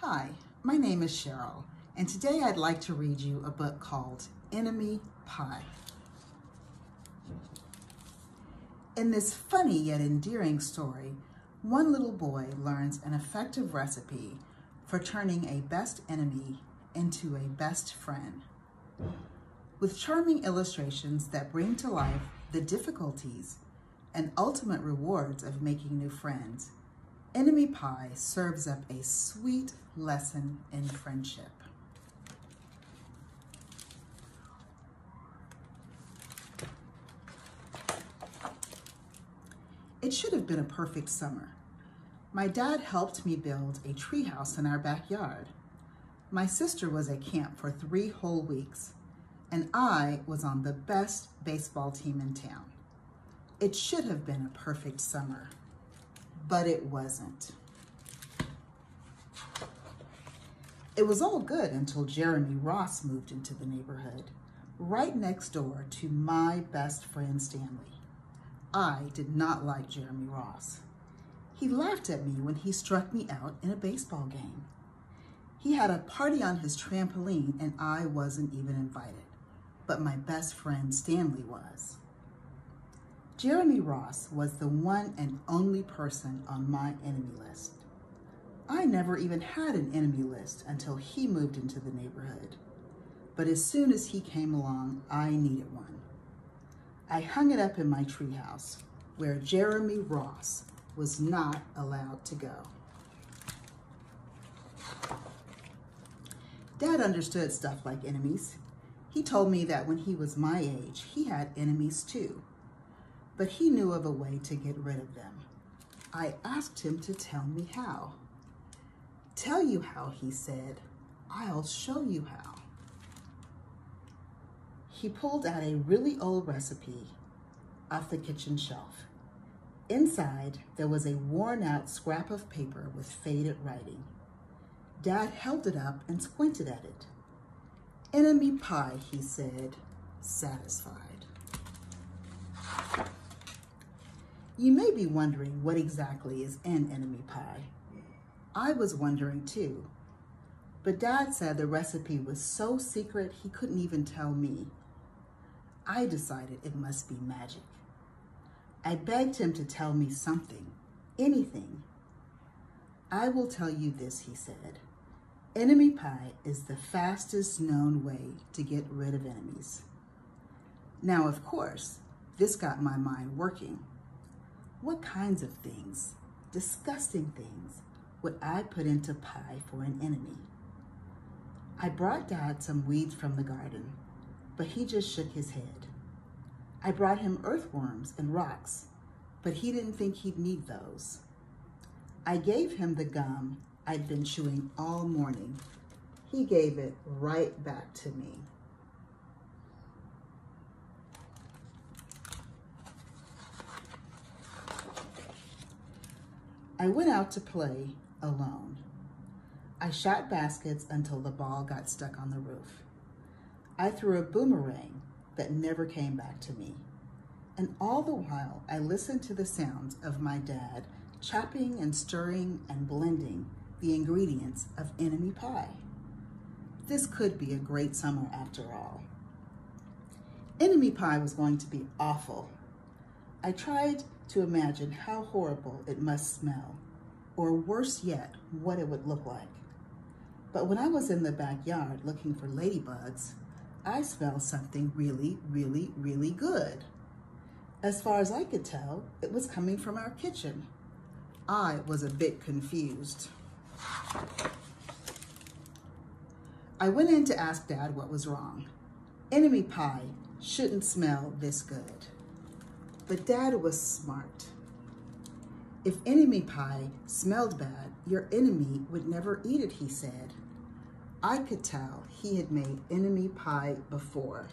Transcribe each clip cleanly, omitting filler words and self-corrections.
Hi, my name is Cheryl, and today I'd like to read you a book called Enemy Pie. In this funny yet endearing story, one little boy learns an effective recipe for turning a best enemy into a best friend. With charming illustrations that bring to life the difficulties and ultimate rewards of making new friends, Enemy Pie serves up a sweet lesson in friendship. It should have been a perfect summer. My dad helped me build a treehouse in our backyard. My sister was at camp for 3 whole weeks, and I was on the best baseball team in town. It should have been a perfect summer, but it wasn't. It was all good until Jeremy Ross moved into the neighborhood, right next door to my best friend Stanley. I did not like Jeremy Ross. He laughed at me when he struck me out in a baseball game. He had a party on his trampoline and I wasn't even invited, but my best friend Stanley was. Jeremy Ross was the one and only person on my enemy list. I never even had an enemy list until he moved into the neighborhood. But as soon as he came along, I needed one. I hung it up in my treehouse, where Jeremy Ross was not allowed to go. Dad understood stuff like enemies. He told me that when he was my age, he had enemies too. But he knew of a way to get rid of them. I asked him to tell me how. Tell you how, he said. I'll show you how. He pulled out a really old recipe off the kitchen shelf. Inside, there was a worn-out scrap of paper with faded writing. Dad held it up and squinted at it. Enemy pie, he said, satisfied. You may be wondering what exactly is in enemy pie. I was wondering too, but Dad said the recipe was so secret he couldn't even tell me. I decided it must be magic. I begged him to tell me something, anything. I will tell you this, he said. Enemy pie is the fastest known way to get rid of enemies. Now, of course, this got my mind working. What kinds of things, disgusting things, would I put into pie for an enemy? I brought Dad some weeds from the garden, but he just shook his head. I brought him earthworms and rocks, but he didn't think he'd need those. I gave him the gum I'd been chewing all morning. He gave it right back to me. I went out to play alone. I shot baskets until the ball got stuck on the roof. I threw a boomerang that never came back to me. And all the while, I listened to the sounds of my dad chopping and stirring and blending the ingredients of enemy pie. This could be a great summer after all. Enemy pie was going to be awful. I tried to imagine how horrible it must smell, or worse yet, what it would look like. But when I was in the backyard looking for ladybugs, I smelled something really, really, really good. As far as I could tell, it was coming from our kitchen. I was a bit confused. I went in to ask Dad what was wrong. Enemy pie shouldn't smell this good. But Dad was smart. If enemy pie smelled bad, your enemy would never eat it, he said. I could tell he had made enemy pie before.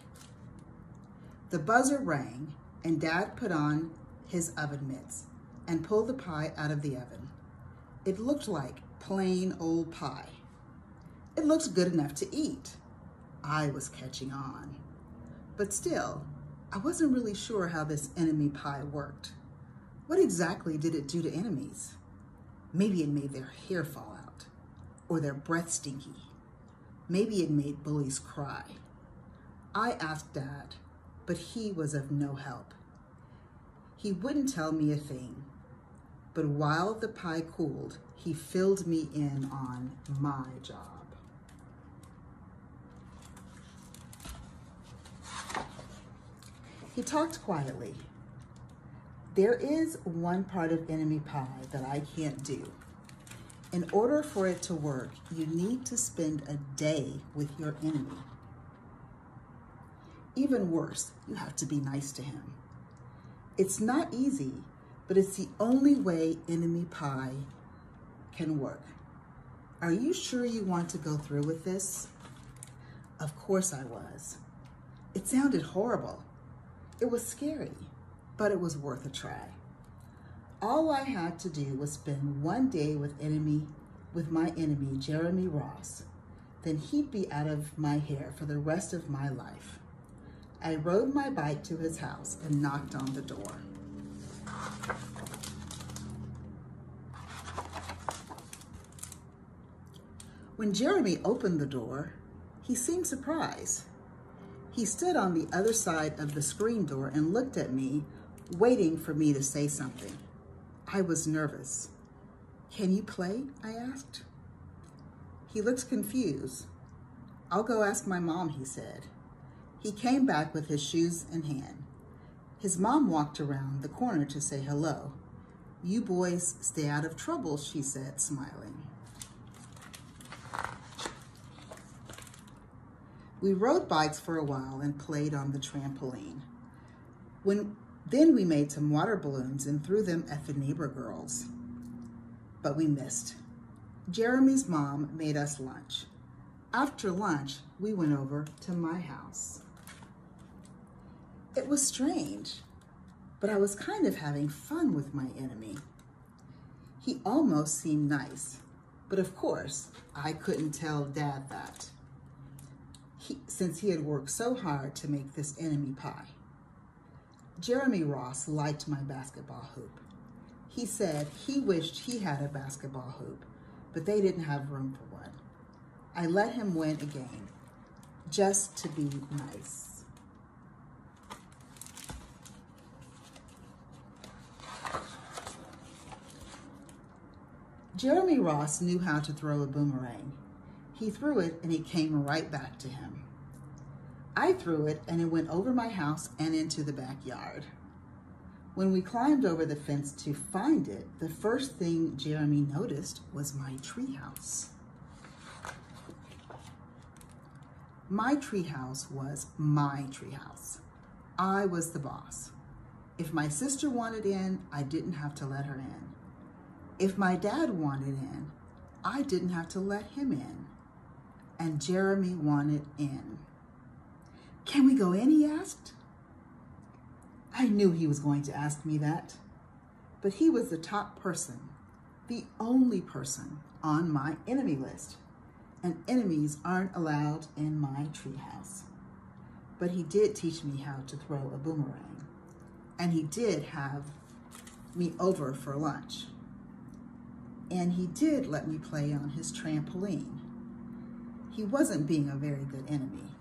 The buzzer rang and Dad put on his oven mitts and pulled the pie out of the oven. It looked like plain old pie. It looked good enough to eat. I was catching on. But still, I wasn't really sure how this enemy pie worked. What exactly did it do to enemies? Maybe it made their hair fall out. or their breath stinky. Maybe it made bullies cry. I asked Dad, but he was of no help. He wouldn't tell me a thing, but while the pie cooled, he filled me in on my job. He talked quietly. There is one part of enemy pie that I can't do. In order for it to work, you need to spend a day with your enemy. Even worse, you have to be nice to him. It's not easy, but it's the only way enemy pie can work. Are you sure you want to go through with this? Of course I was. It sounded horrible. It was scary, but it was worth a try. All I had to do was spend one day with my enemy, Jeremy Ross. Then he'd be out of my hair for the rest of my life. I rode my bike to his house and knocked on the door. When Jeremy opened the door, he seemed surprised. He stood on the other side of the screen door and looked at me, waiting for me to say something. I was nervous. "Can you play?" I asked. He looked confused. "I'll go ask my mom," he said. He came back with his shoes in hand. His mom walked around the corner to say hello. "You boys stay out of trouble," she said, smiling. We rode bikes for a while and played on the trampoline. Then we made some water balloons and threw them at the neighbor girls. But we missed. Jeremy's mom made us lunch. After lunch, we went over to my house. It was strange, but I was kind of having fun with my enemy. He almost seemed nice, but of course, I couldn't tell Dad that, since he had worked so hard to make this enemy pie. Jeremy Ross liked my basketball hoop. He said he wished he had a basketball hoop, but they didn't have room for one. I let him win a game, just to be nice. Jeremy Ross knew how to throw a boomerang. He threw it and it came right back to him. I threw it and it went over my house and into the backyard. When we climbed over the fence to find it, the first thing Jeremy noticed was my treehouse. My treehouse was my treehouse. I was the boss. If my sister wanted in, I didn't have to let her in. If my dad wanted in, I didn't have to let him in. And Jeremy wanted in. "Can we go in?" he asked. I knew he was going to ask me that, but he was the top person, the only person on my enemy list, and enemies aren't allowed in my treehouse. But he did teach me how to throw a boomerang, and he did have me over for lunch, and he did let me play on his trampoline. He wasn't being a very good enemy.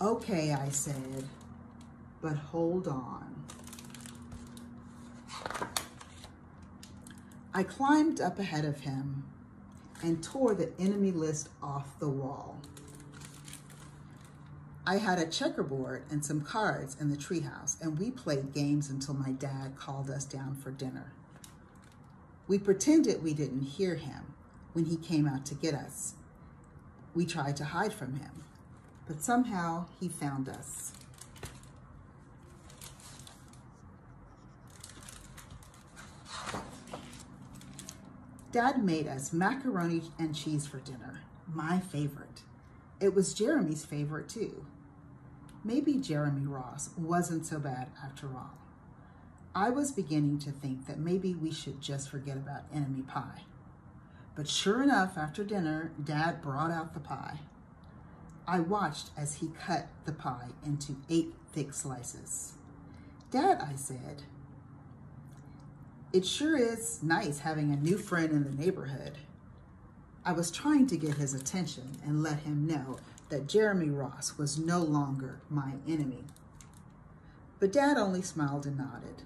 "Okay," I said, "but hold on." I climbed up ahead of him and tore the enemy list off the wall. I had a checkerboard and some cards in the treehouse, and we played games until my dad called us down for dinner. We pretended we didn't hear him when he came out to get us. We tried to hide from him, but somehow he found us. Dad made us macaroni and cheese for dinner, my favorite. It was Jeremy's favorite too. Maybe Jeremy Ross wasn't so bad after all. I was beginning to think that maybe we should just forget about enemy pie. But sure enough, after dinner, Dad brought out the pie. I watched as he cut the pie into 8 thick slices. "Dad," I said, "it sure is nice having a new friend in the neighborhood." I was trying to get his attention and let him know that Jeremy Ross was no longer my enemy. But Dad only smiled and nodded.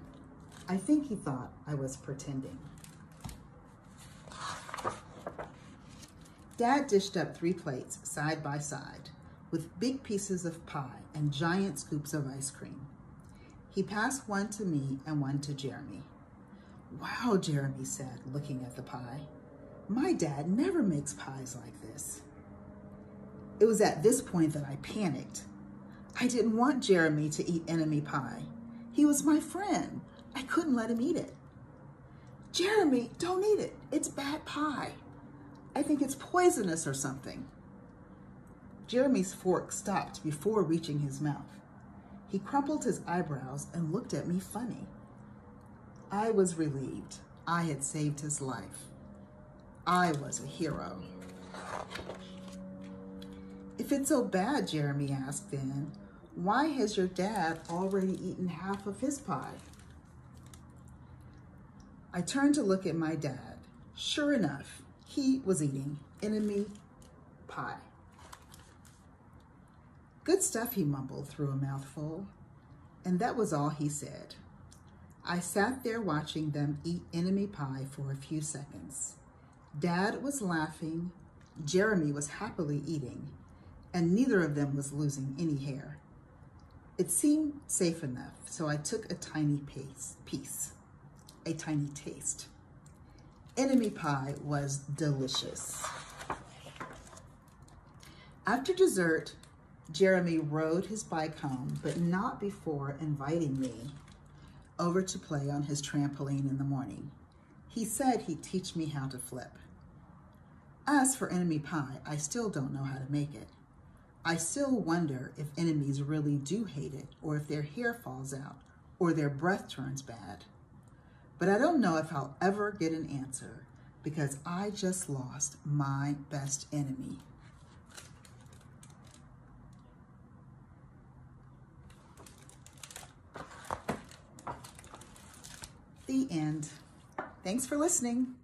I think he thought I was pretending. Dad dished up 3 plates side by side with big pieces of pie and giant scoops of ice cream. He passed one to me and one to Jeremy. "Wow," Jeremy said, looking at the pie. "My dad never makes pies like this." It was at this point that I panicked. I didn't want Jeremy to eat enemy pie. He was my friend. I couldn't let him eat it. "Jeremy, don't eat it. It's bad pie. I think it's poisonous or something." Jeremy's fork stopped before reaching his mouth. He crumpled his eyebrows and looked at me funny. I was relieved. I had saved his life. I was a hero. "If it's so bad," Jeremy asked then, "why has your dad already eaten half of his pie?" I turned to look at my dad. Sure enough, he was eating enemy pie. "Good stuff," he mumbled through a mouthful, and that was all he said. I sat there watching them eat enemy pie for a few seconds. Dad was laughing, Jeremy was happily eating, and neither of them was losing any hair. It seemed safe enough, so I took a tiny a tiny taste. Enemy pie was delicious. After dessert, Jeremy rode his bike home, but not before inviting me over to play on his trampoline in the morning. He said he'd teach me how to flip. As for enemy pie, I still don't know how to make it. I still wonder if enemies really do hate it, or if their hair falls out, or their breath turns bad. But I don't know if I'll ever get an answer, because I just lost my best enemy. The end. Thanks for listening.